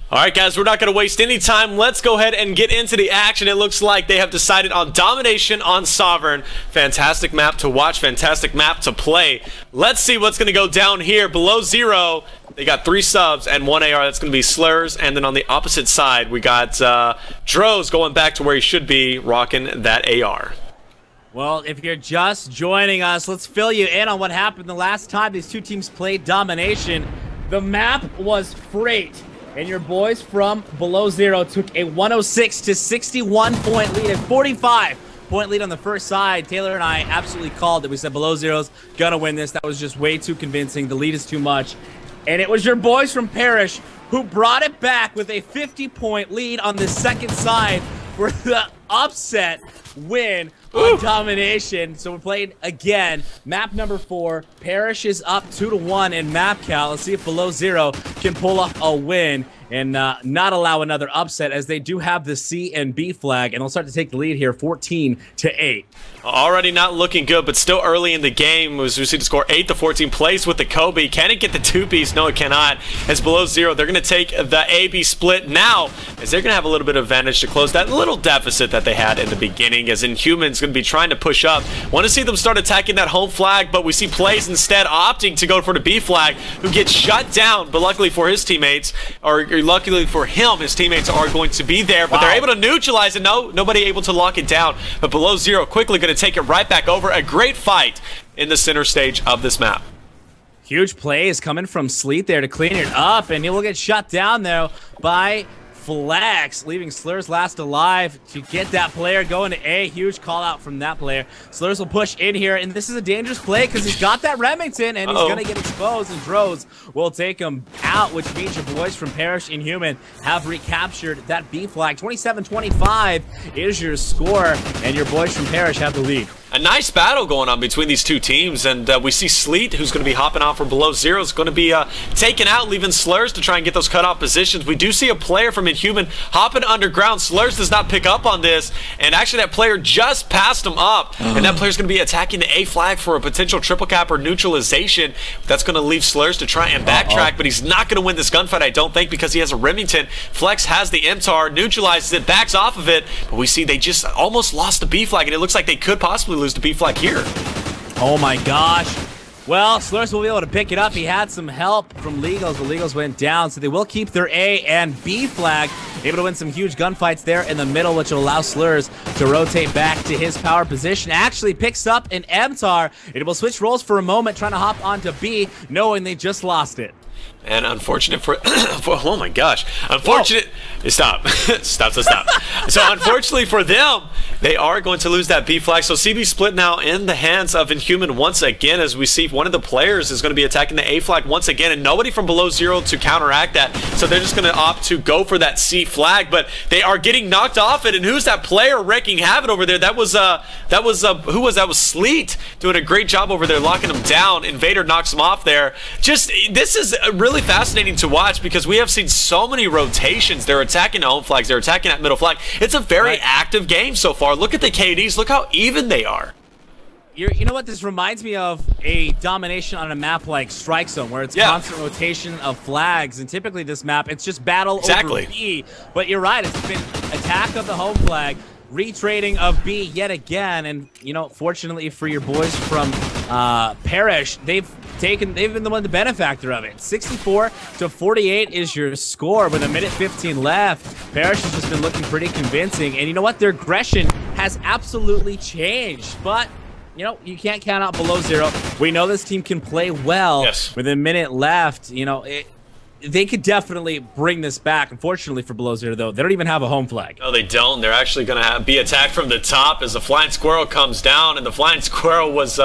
All right, guys, we're not going to waste any time. Let's go ahead and get into the action. It looks like they have decided on Domination on Sovereign. Fantastic map to watch, fantastic map to play. Let's see what's going to go down here. Below zero, they got 3 subs and 1 AR. That's going to be Slurs. And then on the opposite side, we got Droz going back to where he should be, rocking that AR. Well, if you're just joining us, let's fill you in on what happened the last time these two teams played Domination. The map was Freight. And your boys from Below Zero took a 106 to 61 point lead, a 45 point lead on the first side. Taylor and I absolutely called it. We said Below Zero's gonna win this. That was just way too convincing. The lead is too much. And it was your boys from Parrish who brought it back with a 50 point lead on the second side for the upset win on Domination. So we're playing again. Map number 4. Parrish is up 2-1 in map count. Let's see if Below Zero can pull off a win and not allow another upset, as they do have the C and B flag, and they'll start to take the lead here 14-8. Already not looking good, but still early in the game as we see the score 8-14. Plays with the Kobe. Can it get the 2-piece? No, it cannot. As Below Zero, they're going to take the A-B split now, as they're going to have a little bit of advantage to close that little deficit that they had in the beginning, as inHuman's going to be trying to push up. Want to see them start attacking that home flag, but we see Plays instead opting to go for the B flag, who gets shut down, but luckily for his teammates, or luckily for him, his teammates are going to be there, but they're able to neutralize it. No, nobody able to lock it down, but Below Zero quickly going to take it right back over. A great fight in the center stage of this map. Huge plays coming from Sleet there to clean it up, and he will get shut down though by Flex, leaving Slurs last alive to get that player going to A. Huge call out from that player. Slurs will push in here, and this is a dangerous play because he's got that Remington, and he's going to get exposed, and Droz will take him out, which means your boys from Parrish inHuman have recaptured that B flag. 27-25 is your score, and your boys from Parrish have the lead. A nice battle going on between these two teams, and we see Sleet, who's going to be hopping out from Below Zero, is going to be taken out, leaving Slurs to try and get those cutoff positions. We do see a player from inHuman hopping underground. Slurs does not pick up on this, and actually that player just passed him up, and that player's going to be attacking the A flag for a potential triple cap or neutralization. That's going to leave Slurs to try and backtrack, but he's not going to win this gunfight, I don't think, because he has a Remington. Flex has the MTAR, neutralizes it, backs off of it, but we see they just almost lost the B flag, and it looks like they could possibly lose the B flag here. Oh my gosh. Well, Slurs will be able to pick it up. He had some help from Legals, but Legals went down, so they will keep their A and B flag. Able to win some huge gunfights there in the middle, which will allow Slurs to rotate back to his power position. Actually picks up an MTAR. It will switch roles for a moment, trying to hop onto B, knowing they just lost it. And unfortunate for, oh my gosh, unfortunate, stop. Stop. So unfortunately for them, they are going to lose that B flag. So CB split now in the hands of inHuman once again, as we see one of the players is going to be attacking the A flag once again, and nobody from Below Zero to counteract that. So they're just going to opt to go for that C flag, but they are getting knocked off it. And who's that player wreaking havoc over there? Who was that? That was Sleet doing a great job over there, locking him down. Invader knocks him off there. Just, this is really fascinating to watch, because we have seen so many rotations. They're attacking the home flags, they're attacking that middle flag. It's a very active game so far. Look at the KDs, look how even they are. You know what this reminds me of? A Domination on a map like Strike Zone, where it's constant rotation of flags, and typically this map, it's just battle over B. But you're right, it's been attack of the home flag, retrading of B yet again, and you know, fortunately for your boys from Parrish, they've been the benefactor of it. 64-48 is your score with a minute 15 left. Parrish has just been looking pretty convincing, and you know what? Their aggression has absolutely changed, but you know, you can't count out Below Zero. We know this team can play well. With a minute left, you know, they could definitely bring this back. Unfortunately for Below Zero, though, they don't even have a home flag. No, they don't. They're actually going to be attacked from the top as the Flying Squirrel comes down, and the Flying Squirrel was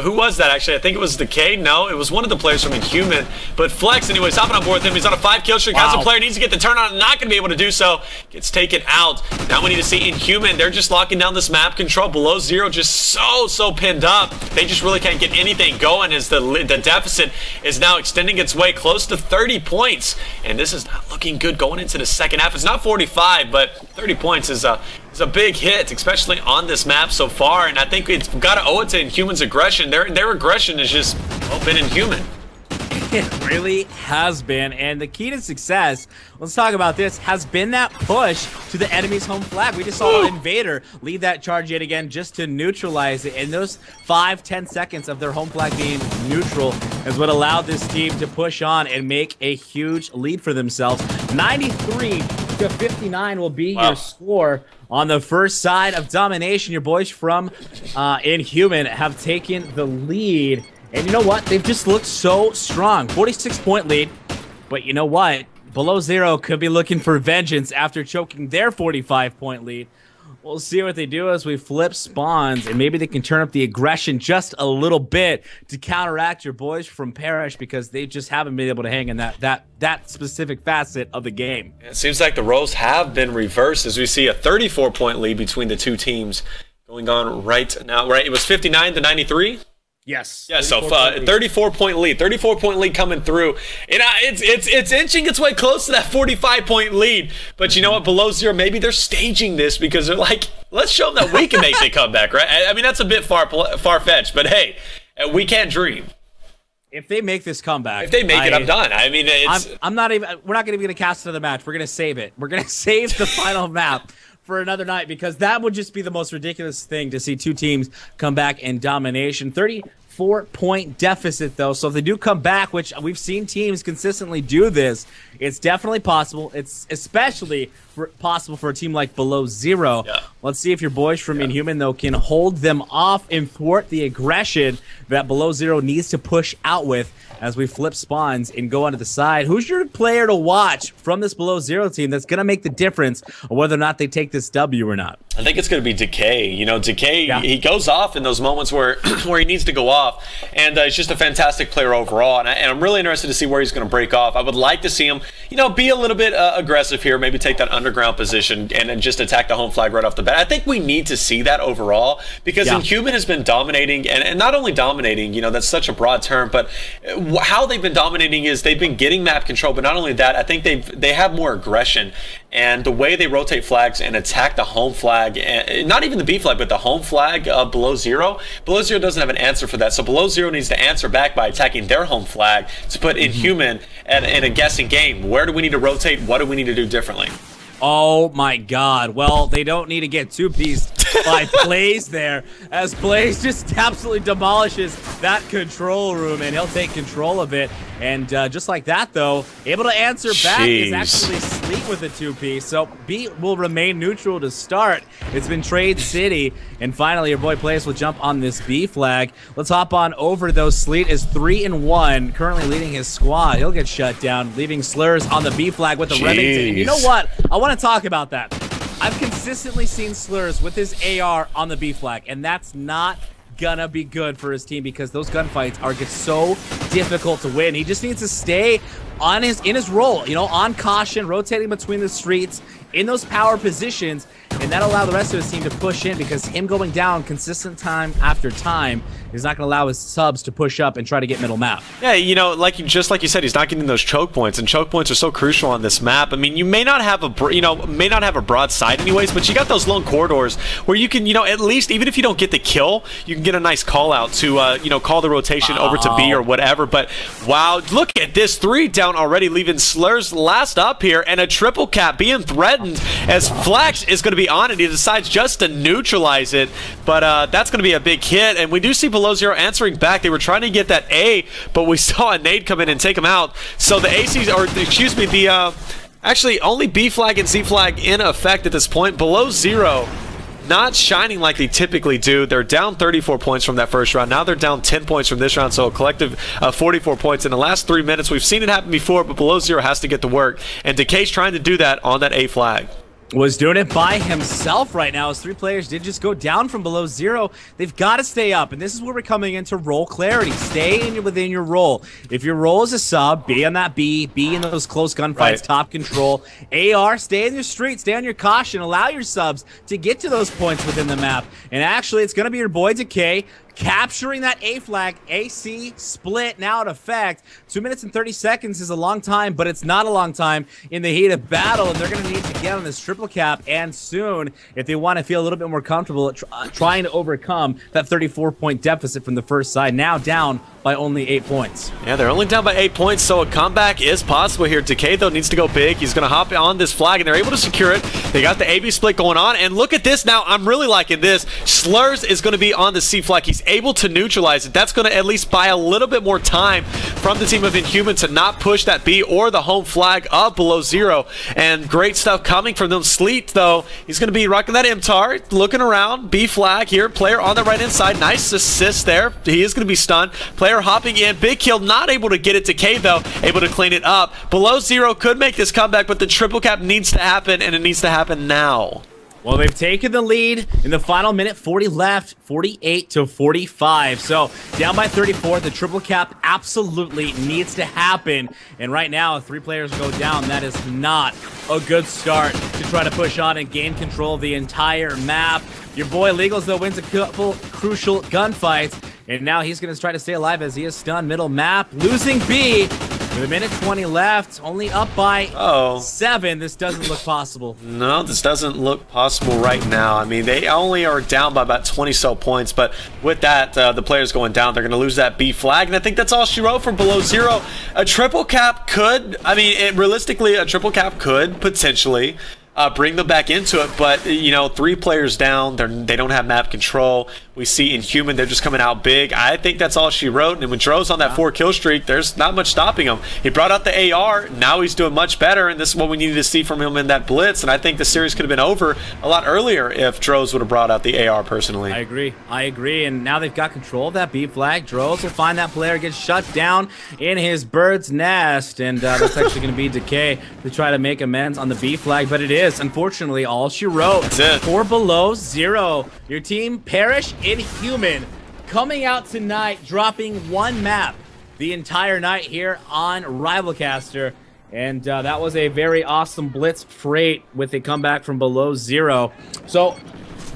who was that actually? I think it was Decay. No, it was one of the players from inHuman. But Flex, anyways, hopping on board with him. He's on a 5-kill streak. Wow. As a player needs to get the turn on, not going to be able to do so. Gets taken out. Now we need to see inHuman. They're just locking down this map control. Below Zero just so pinned up. They just really can't get anything going, as the deficit is now extending its way close to 30 points. And this is not looking good going into the second half. It's not 45, but 30 points is a big hit, especially on this map so far. And I think it's got to owe it to inHuman's aggression. Their aggression is just been inHuman. It really has been, and the key to success, let's talk about this, has been that push to the enemy's home flag. We just saw Invader lead that charge yet again just to neutralize it, and those 5-10 seconds of their home flag being neutral is what allowed this team to push on and make a huge lead for themselves. 93-59 will be your score on the first side of Domination. Your boys from inHuman have taken the lead. And you know what? They've just looked so strong. 46-point lead. But you know what? Below Zero could be looking for vengeance after choking their 45-point lead. We'll see what they do as we flip spawns, and maybe they can turn up the aggression just a little bit to counteract your boys from Parish, because they just haven't been able to hang in that specific facet of the game. It seems like the roles have been reversed as we see a 34-point lead between the two teams going on right now. Right, it was 59-93. Yes. Yeah, so 34-point lead. 34-point lead coming through. And it's inching its way close to that 45-point lead. But you know what? Below Zero, maybe they're staging this because they're like, let's show them that we can make the comeback, right? I mean, that's a bit far-fetched, but hey, we can't dream. If they make this comeback, if they make it, I'm done. I mean, I'm not even. We're not going to cast another match. We're going to save it. We're going to save the final map for another night, because that would just be the most ridiculous thing to see two teams come back in Domination. 34-point deficit, though, so if they do come back, which we've seen teams consistently do this, it's definitely possible. It's especially possible for a team like Below Zero. Yeah. Let's see if your boys from inHuman, though, can hold them off and thwart the aggression that Below Zero needs to push out with as we flip spawns and go onto the side. Who's your player to watch from this Below Zero team that's going to make the difference of whether or not they take this W or not? I think it's going to be Decay. You know, Decay, he goes off in those moments where where he needs to go off, and he's just a fantastic player overall, and I'm really interested to see where he's going to break off. I would like to see him, you know, be a little bit aggressive here, maybe take that underground position and then just attack the home flag right off the bat. I think we need to see that overall, because inHuman has been dominating, and not only dominating, you know, that's such a broad term, but how they've been dominating is they've been getting map control, but not only that, I think they have more aggression, and the way they rotate flags and attack the home flag, and not even the B flag, but the home flag Below Zero. Below Zero doesn't have an answer for that, so Below Zero needs to answer back by attacking their home flag to put inHuman in a guessing game. Where do we need to rotate? What do we need to do differently? Oh my god. Well, they don't need to get two-pieced by Blaze there, as Blaze just absolutely demolishes that control room, and he'll take control of it. And just like that, though, able to answer back is actually Sleep with a two-piece. So B will remain neutral to start. It's been Trade City, and finally your boy Blaze will jump on this B flag. Let's hop on over, though. Sleet is 3-1, currently leading his squad. He'll get shut down, leaving Slurs on the B flag with the Remington. And you know what? I want to talk about that. I've consistently seen Slurs with his AR on the B flag, and that's not gonna be good for his team, because those gunfights are just so difficult to win. He just needs to stay on in his role, you know, on caution, rotating between the streets in those power positions, and that'll allow the rest of his team to push in, because him going down consistent time after time is not going to allow his subs to push up and try to get middle map. Yeah, you know, just like you said, he's not getting those choke points, and choke points are so crucial on this map. I mean, you may not have a broad side anyways, but you got those long corridors where you can, you know, at least, even if you don't get the kill, you can get a nice call out to you know, call the rotation over to B or whatever. But wow, look at this, 3 down already, leaving Slurs last up here, and a triple cap being threatened as Flax is going to be on it. He decides just to neutralize it, but that's going to be a big hit, and we do see Below Zero answering back. They were trying to get that A, but we saw a nade come in and take him out. So the ACs, or excuse me, the actually only B flag and Z flag in effect at this point. Below Zero not shining like they typically do. They're down 34 points from that first round. Now they're down 10 points from this round, so a collective 44 points in the last 3 minutes. We've seen it happen before, but Below Zero has to get to work, and Decay's trying to do that on that A flag. Was doing it by himself right now, as 3 players did just go down from Below Zero. They've got to stay up, and this is where we're coming into role clarity. Stay within your role. If your role is a sub, be on that B, be in those close gunfights, top control. AR, stay in your street, stay on your caution, allow your subs to get to those points within the map. And actually, it's going to be your boy Decay capturing that A flag. AC split now in effect. 2 minutes and 30 seconds is a long time, but it's not a long time in the heat of battle, and they're going to need to get on this triple cap, and soon, if they want to feel a little bit more comfortable trying to overcome that 34-point deficit from the first side, now down by only 8 points. Yeah, they're only down by 8 points, so a comeback is possible here. Decay, though, needs to go big. He's going to hop on this flag, and they're able to secure it. They got the AB split going on, and look at this now. I'm really liking this. Slurs is going to be on the C flag. He's able to neutralize it. That's going to at least buy a little bit more time from the team of inHuman to not push that B or the home flag up below 0. And great stuff coming from them. Sleet, though, he's going to be rocking that MTAR, looking around. B flag here. Player on the right inside. Nice assist there. He is going to be stunned. Player hopping in. Big kill, not able to get it. Decay, though, able to clean it up. Below 0 could make this comeback, but the triple cap needs to happen, and it needs to happen now. Well, they've taken the lead in the final minute, 40 left, 48 to 45. So down by 34, the triple cap absolutely needs to happen. And right now, if 3 players go down, that is not a good start to try to push on and gain control of the entire map. Your boy Legals, though, wins a couple crucial gunfights. And now he's going to try to stay alive as he is stunned middle map, losing B. With a minute 20 left, only up by 7. This doesn't look possible. No, this doesn't look possible right now. I mean, they only are down by about 20 so points, but with that, the players going down, they're going to lose that B flag, and I think that's all she wrote for below 0. A triple cap could, I mean, realistically, a triple cap could potentially bring them back into it, but you know, 3 players down, they don't have map control. We see inHuman, they're just coming out big. I think that's all she wrote, and when Dro's on that 4 kill streak, there's not much stopping him. He brought out the AR, now he's doing much better, and this is what we needed to see from him in that blitz, and I think the series could have been over a lot earlier if Droz would have brought out the AR personally. I agree, and now they've got control of that B flag. Droz will find that player, gets shut down in his bird's nest, and that's actually going to be Decay to try to make amends on the B flag, but it is, unfortunately, all she wrote. That's it. 4 below 0. Your team, Perish inHuman, coming out tonight, dropping 1 map the entire night here on RivalCaster. And that was a very awesome blitz freight with a comeback from below 0. So,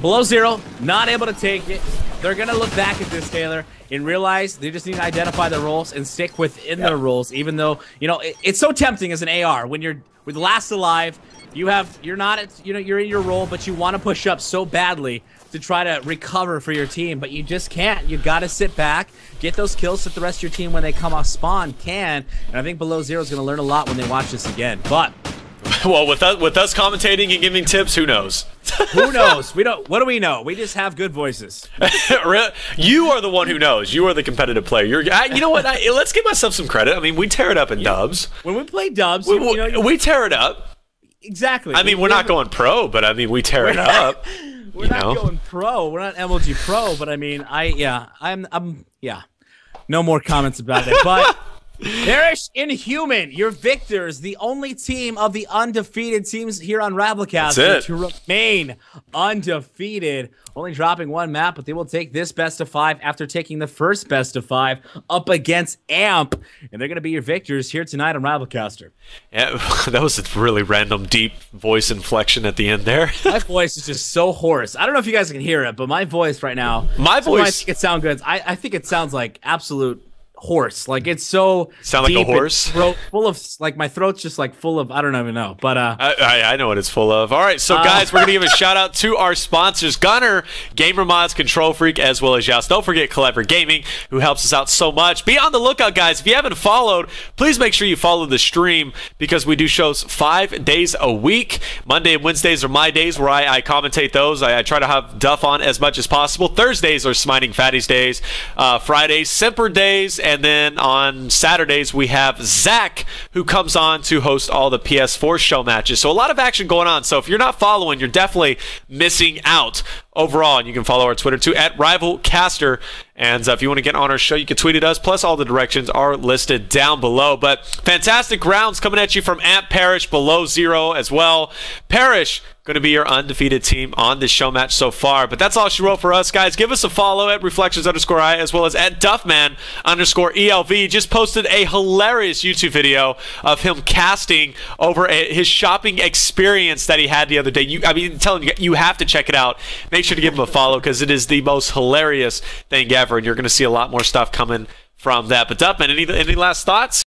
below 0, not able to take it. They're going to look back at this, Taylor, and realize they just need to identify their roles and stick within their roles, even though, you know, it's so tempting as an AR when you're with last alive. You're in your role, but you want to push up so badly to try to recover for your team, but you just can't. You got to sit back, get those kills that the rest of your team when they come off spawn can. And I think below 0 is going to learn a lot when they watch this again. But well, with us commentating and giving tips, who knows? Who knows? We don't. What do we know? We just have good voices. You are the one who knows. You are the competitive player. You know what? Let's give myself some credit. I mean, we tear it up in dubs. When we play dubs, we tear it up. Exactly. I mean, we're not going pro, but I mean, we tear it up. We're not going pro. We're not MLG pro, but I mean, no more comments about it. But Perish inHuman, your victors, the only team of the undefeated teams here on RivalCaster to remain undefeated. Only dropping 1 map, but they will take this best of 5 after taking the first best of 5 up against AMP. And they're going to be your victors here tonight on RivalCaster. Yeah, that was a really random, deep voice inflection at the end there. My voice is just so hoarse. I don't know if you guys can hear it, but my voice right now. My voice. I think it sounds good. I think it sounds like absolute horse. Like, it's so sound like deep a horse, full of, like, my throat's just like full of, I don't even know, but I know what it's full of. All right, so guys, we're gonna give a shout out to our sponsors: Gunner, Gamer Mods, Control Freak, as well as Joust. Don't forget Clever Gaming, who helps us out so much. Be on the lookout, guys. If you haven't followed, please make sure you follow the stream, because we do shows 5 days a week. Monday and Wednesdays are my days where I commentate those. I try to have Duff on as much as possible. Thursdays are Smiting Fatties days. Fridays, Simper days. And then on Saturdays, we have Zach, who comes on to host all the PS4 show matches. So a lot of action going on. So if you're not following, you're definitely missing out overall. And you can follow our Twitter too, at RivalCaster. And if you want to get on our show, you can tweet at us. Plus, all the directions are listed down below. But fantastic rounds coming at you from AMP, Perish, below 0 as well. Perish, going to be your undefeated team on this show match so far. But that's all she wrote for us, guys. Give us a follow at Reflections_I, as well as at Duffman_ELV. Just posted a hilarious YouTube video of him casting over his shopping experience that he had the other day. I mean, I'm telling you, you have to check it out. Make sure sure to give him a follow because it is the most hilarious thing ever, and you're going to see a lot more stuff coming from that. But Duffman, any last thoughts?